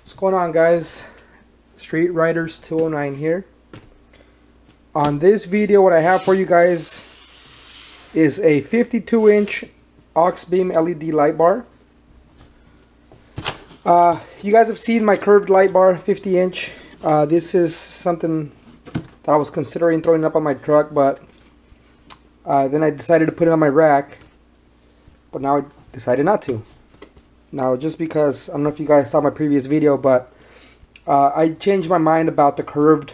What's going on, guys? Street Riders 209 here. On this video, what I have for you guys is a 52-inch AUXBEAM LED light bar. You guys have seen my curved light bar, 50-inch. This is something that I was considering throwing up on my truck, but then I decided to put it on my rack. But now I decided not to. Now, just because, I don't know if you guys saw my previous video, but I changed my mind about the curved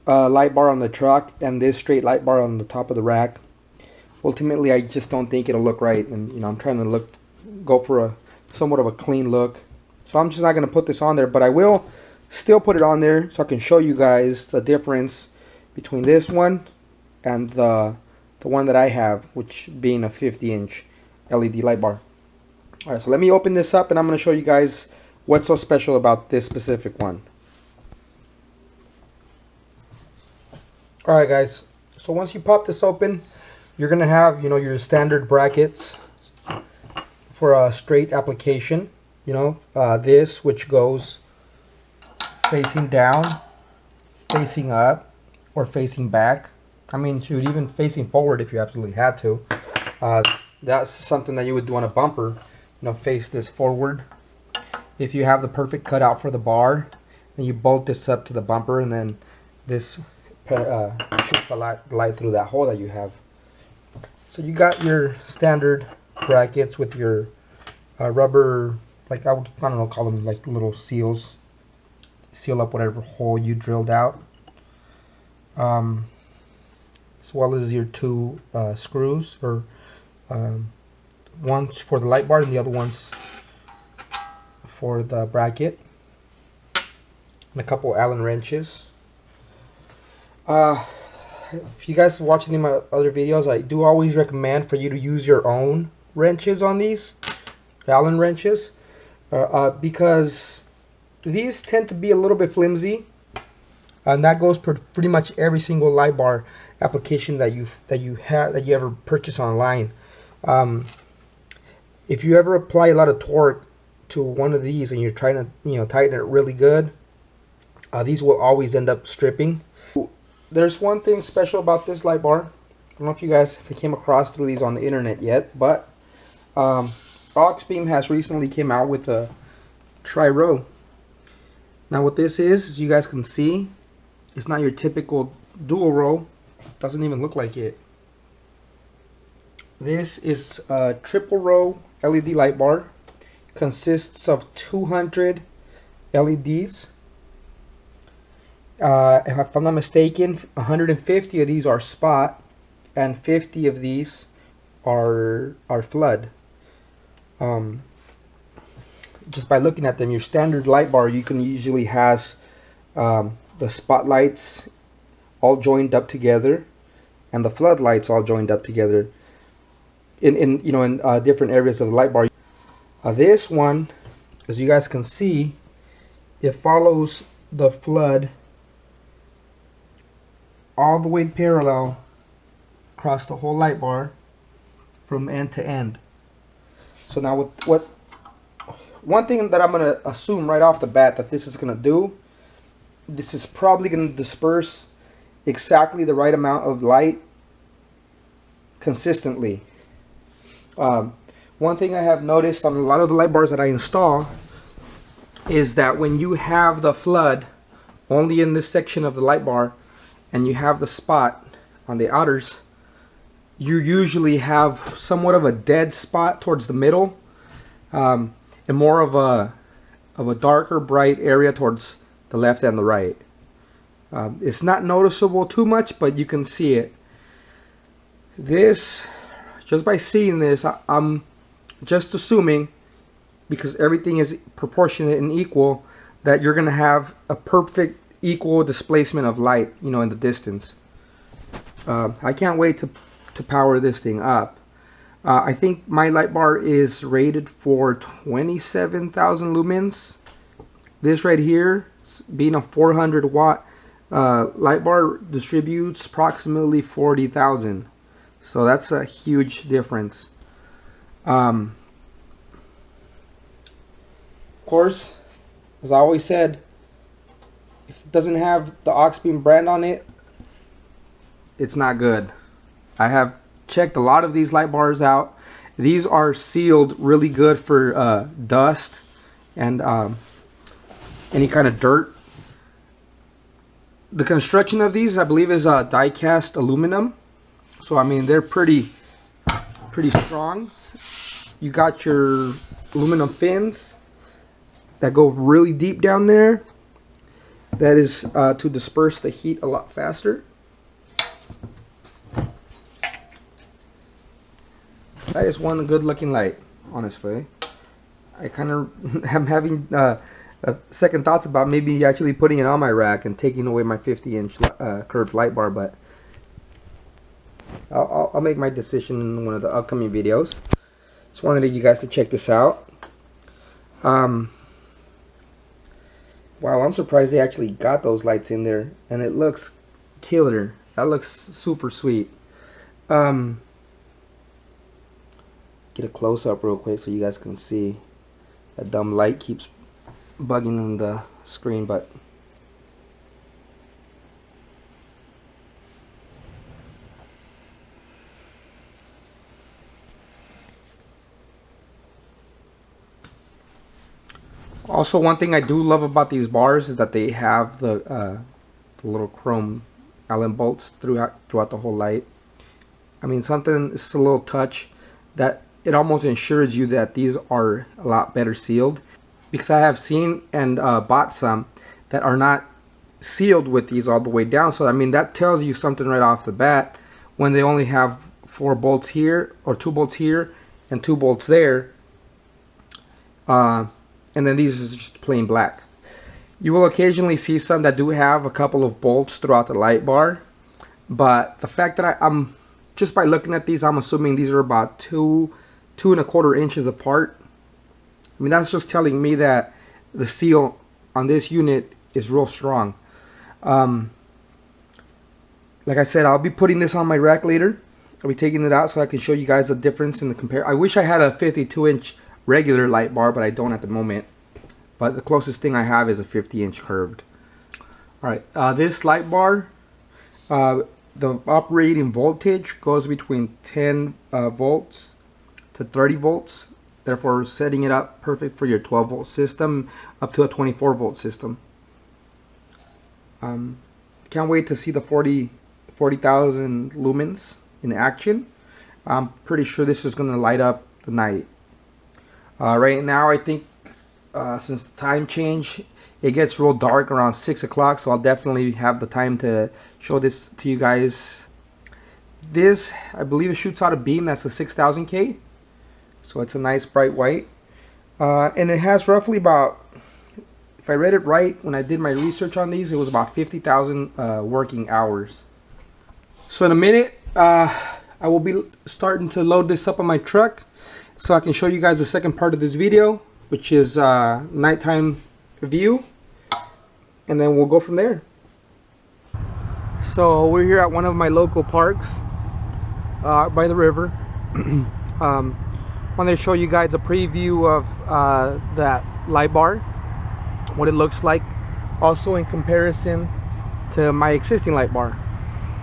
light bar on the truck and this straight light bar on the top of the rack. Ultimately, I just don't think it'll look right, and I'm trying to go for a somewhat of a clean look. So I'm just not going to put this on there, but I will still put it on there so I can show you guys the difference between this one and the one that I have, which being a 50-inch LED light bar. Alright, so let me open this up and I'm going to show you guys what's so special about this specific one. Alright guys, so once you pop this open, you're going to have, your standard brackets for a straight application. This which goes facing down, facing up, or facing back. I mean, shoot, even facing forward if you absolutely had to. That's something that you would do on a bumper. Face this forward. If you have the perfect cutout for the bar, then you bolt this up to the bumper, and then this shoots the light through that hole that you have. So you got your standard brackets with your rubber, like I don't know, call them like little seals. Seal up whatever hole you drilled out. As well as your two screws, or one's for the light bar and the other one's for the bracket, and a couple Allen wrenches. If you guys watch any of my other videos, I do always recommend for you to use your own wrenches on these Allen wrenches, because these tend to be a little bit flimsy, and that goes for pretty much every single light bar application that you ever purchase online. If you ever apply a lot of torque to one of these and you're trying to tighten it really good, these will always end up stripping. There's one thing special about this light bar. I don't know if you guys came across through these on the internet yet, but AUXBEAM has recently came out with a tri-row. Now what this is you guys can see, it's not your typical dual row. Doesn't even look like it. This is a triple row LED light bar. Consists of 200 LEDs. If I'm not mistaken, 150 of these are spot and 50 of these are flood. Just by looking at them, your standard light bar you can usually has the spotlights all joined up together and the floodlights all joined up together in different areas of the light bar. This one, as you guys can see, it follows the flood all the way parallel across the whole light bar from end to end. So now one thing that I'm going to assume right off the bat that this is going to do, this is probably going to disperse exactly the right amount of light consistently. One thing I have noticed on a lot of the light bars that I install is that when you have the flood only in this section of the light bar and you have the spot on the outers, you usually have somewhat of a dead spot towards the middle, and more of a darker bright area towards the left and the right. It's not noticeable too much, but you can see it. This, just by seeing this, I'm just assuming, because everything is proportionate and equal, that you're going to have a perfect equal displacement of light, in the distance. I can't wait to power this thing up. I think my light bar is rated for 27,000 lumens. This right here, being a 400 watt light bar, distributes approximately 40,000. So that's a huge difference. Of course, As I always said, if it doesn't have the AUXBEAM brand on it, it's not good. I have checked a lot of these light bars out. These are sealed really good for dust and any kind of dirt. The construction of these, I believe, is die cast aluminum. So I mean, they're pretty strong. You got your aluminum fins that go really deep down there. That is to disperse the heat a lot faster. That is one good looking light, honestly. I kind of am having second thoughts about maybe actually putting it on my rack and taking away my 50-inch curved light bar, but I'll make my decision in one of the upcoming videos. Just wanted you guys to check this out. Wow, I'm surprised they actually got those lights in there, and it looks killer. That looks super sweet. Get a close-up real quick so you guys can see. That dumb light keeps bugging on the screen, but also one thing I do love about these bars is that they have the little chrome Allen bolts throughout the whole light. I mean, something, it's a little touch that it almost ensures you that these are a lot better sealed, because I have seen and bought some that are not sealed with these all the way down. So I mean, that tells you something right off the bat when they only have 4 bolts here, or 2 bolts here and 2 bolts there, and then these is just plain black. You will occasionally see some that do have a couple of bolts throughout the light bar, but the fact that I'm just by looking at these, I'm assuming these are about 2.25 inches apart. I mean, that's just telling me that the seal on this unit is real strong. Like I said, I'll be putting this on my rack later. I'll be taking it out so I can show you guys the difference in the compare. I wish I had a 52-inch regular light bar, but I don't at the moment. But the closest thing I have is a 50-inch curved. Alright, this light bar, the operating voltage goes between 10 volts to 30 volts. Therefore, setting it up perfect for your 12-volt system up to a 24-volt system. Can't wait to see the 40,000 lumens in action. I'm pretty sure this is going to light up the night. Right now, I think since the time change, it gets real dark around 6 o'clock, so I'll definitely have the time to show this to you guys. This, I believe, it shoots out a beam that's a 6000K. So it's a nice bright white, and it has roughly about, if I read it right when I did my research on these, it was about 50,000 working hours. So in a minute, I will be starting to load this up on my truck so I can show you guys the second part of this video, which is nighttime view, and then we'll go from there. So we're here at one of my local parks by the river. Wanted to show you guys a preview of that light bar, what it looks like, also in comparison to my existing light bar.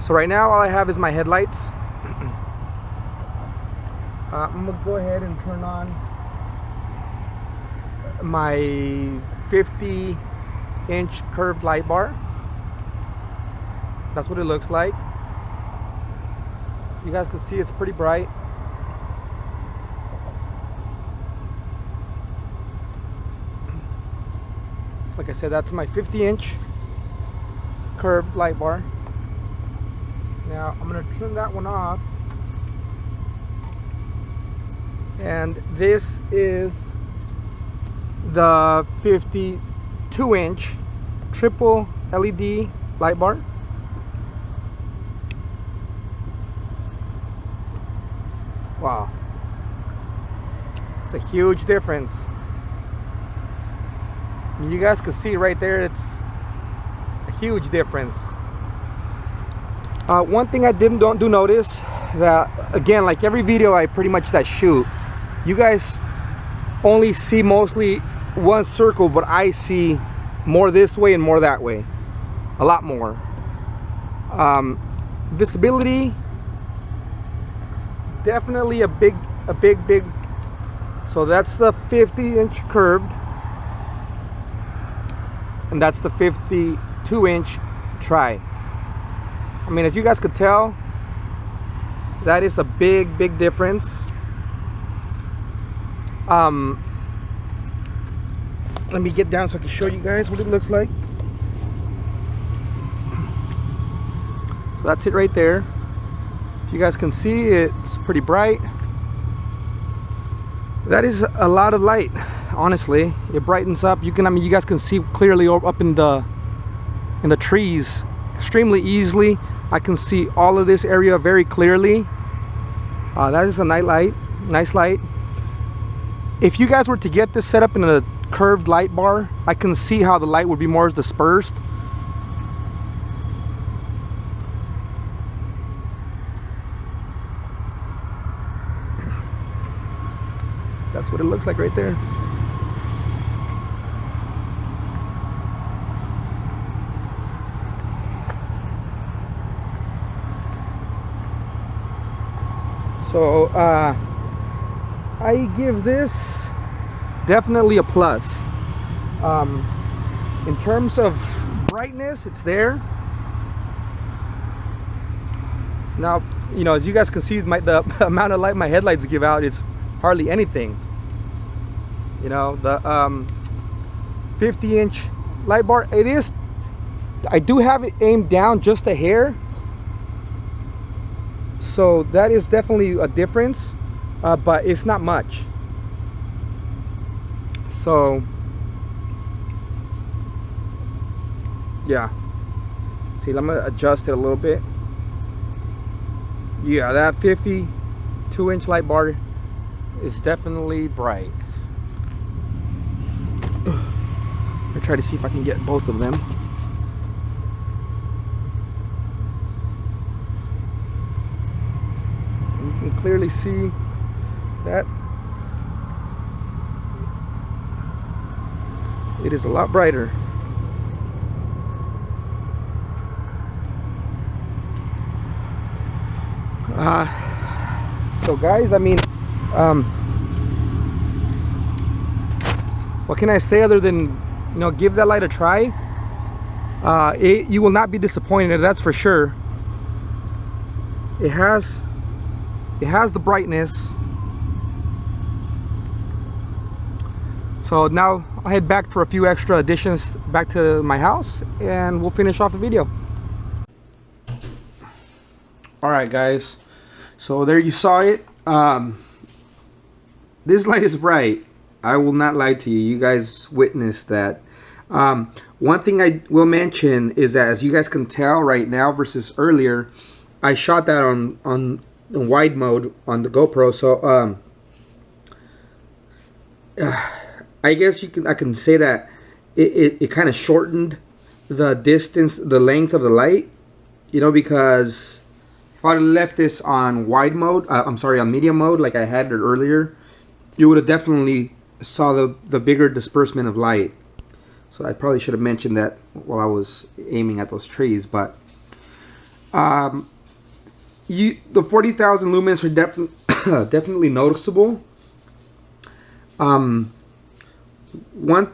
So right now all I have is my headlights. I'm gonna go ahead and turn on my 50-inch curved light bar. That's what it looks like. You guys can see it's pretty bright. Like I said, that's my 50-inch curved light bar. Now I'm going to turn that one off. And this is the 52-inch triple LED light bar. Wow. It's a huge difference. You guys can see right there, it's a huge difference. One thing I don't notice, that again, like every video I pretty much that shoot, you guys only see mostly one circle, but I see more this way and more that way, a lot more. Visibility, definitely a big. So that's the 50-inch curved, and that's the 52-inch tri. I mean, as you guys could tell, that is a big difference. Let me get down so I can show you guys what it looks like. So that's it right there. If you guys can see, it's pretty bright. That is a lot of light, honestly. It brightens up. I mean, you guys can see clearly up in the trees extremely easily. I can see all of this area very clearly. That is a nice light. If you guys were to get this set up in a curved light bar, I can see how the light would be more dispersed. That's what it looks like right there. So I give this definitely a plus. In terms of brightness, it's there. Now, you know, as you guys can see, the amount of light my headlights give out is hardly anything. You know, the 50-inch light bar, I do have it aimed down just a hair, so that is definitely a difference, but it's not much. So yeah, see, I'm gonna adjust it a little bit. Yeah, that 52-inch light bar is definitely bright. I try to see if I can get both of them. You can clearly see that it is a lot brighter. So guys, I mean, what can I say other than, you know, give that light a try? You will not be disappointed, that's for sure. It has the brightness. So now I'll head back for a few extra additions back to my house, and we'll finish off the video. Alright guys, so there you saw it. This light is bright. I will not lie to you. You guys witnessed that. One thing I will mention is that, as you guys can tell right now versus earlier, I shot that on wide mode on the GoPro. So I guess I can say that it kind of shortened the distance, the length of the light. You know, because if I left this on wide mode, I'm sorry, on medium mode, like I had it earlier, you would have definitely saw the bigger disbursement of light. So I probably should have mentioned that while I was aiming at those trees. But the 40,000 lumens are definitely noticeable. One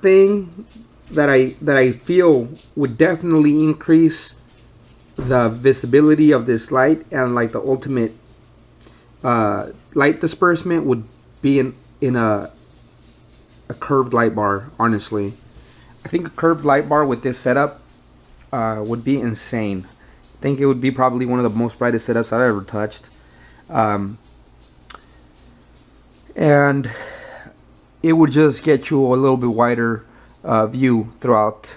thing that I feel would definitely increase the visibility of this light, and like the ultimate light disbursement, would be in a curved light bar. Honestly, I think a curved light bar with this setup would be insane. I think it would be probably one of the most brightest setups I've ever touched. And it would just get you a little bit wider view throughout,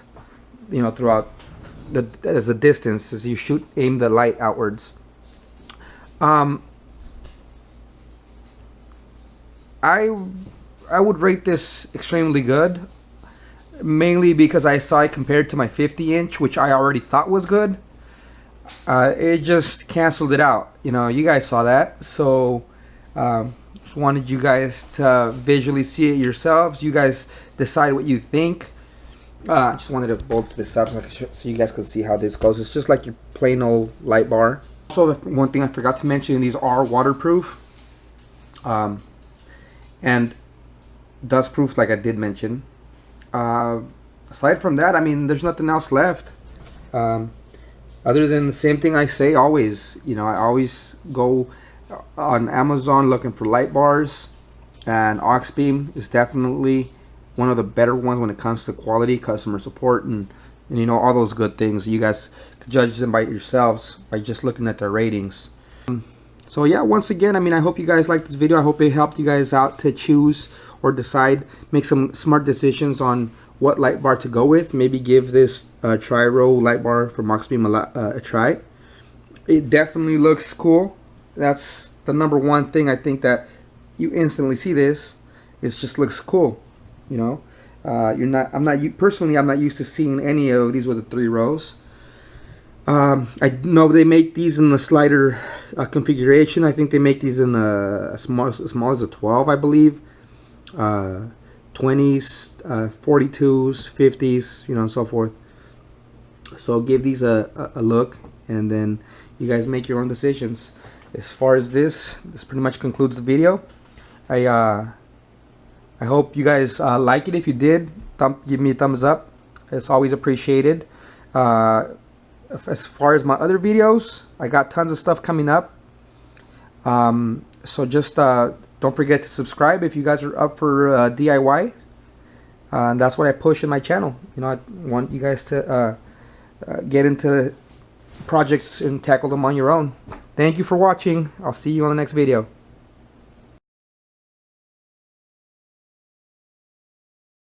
you know, throughout as a distance as you aim the light outwards. I would rate this extremely good, mainly because I saw it compared to my 50-inch, which I already thought was good. It just canceled it out. You know, you guys saw that. So Just wanted you guys to visually see it yourselves. You guys decide what you think. Just wanted to bolt this up so you guys can see how this goes. It's just like your plain old light bar. Also, one thing I forgot to mention, these are waterproof and dust proof, like I did mention. Aside from that, I mean, there's nothing else left. Other than the same thing I say always. You know, I always go on Amazon looking for light bars, and AUXBEAM is definitely one of the better ones when it comes to quality, customer support, and you know, all those good things. You guys can judge them by yourselves by just looking at their ratings. So yeah, once again, I mean, I hope you guys liked this video. I hope it helped you guys out to choose or decide, make some smart decisions on what light bar to go with. Maybe give this tri-row light bar from AUXBEAM a try. It definitely looks cool. That's the number one thing I think that you instantly see this. It just looks cool. You know, I'm not used to seeing any of these with the 3 rows. I know they make these in the slider configuration. I think they make these in the as small as a 12, I believe. 20s, 42s, 50s, you know, and so forth. So give these a look, and then you guys make your own decisions. As far as this pretty much concludes the video. I hope you guys like it. If you did, give me a thumbs up. It's always appreciated. As far as my other videos, I got tons of stuff coming up. So just don't forget to subscribe if you guys are up for DIY. And that's what I push in my channel. You know, I want you guys to get into projects and tackle them on your own. Thank you for watching. I'll see you on the next video.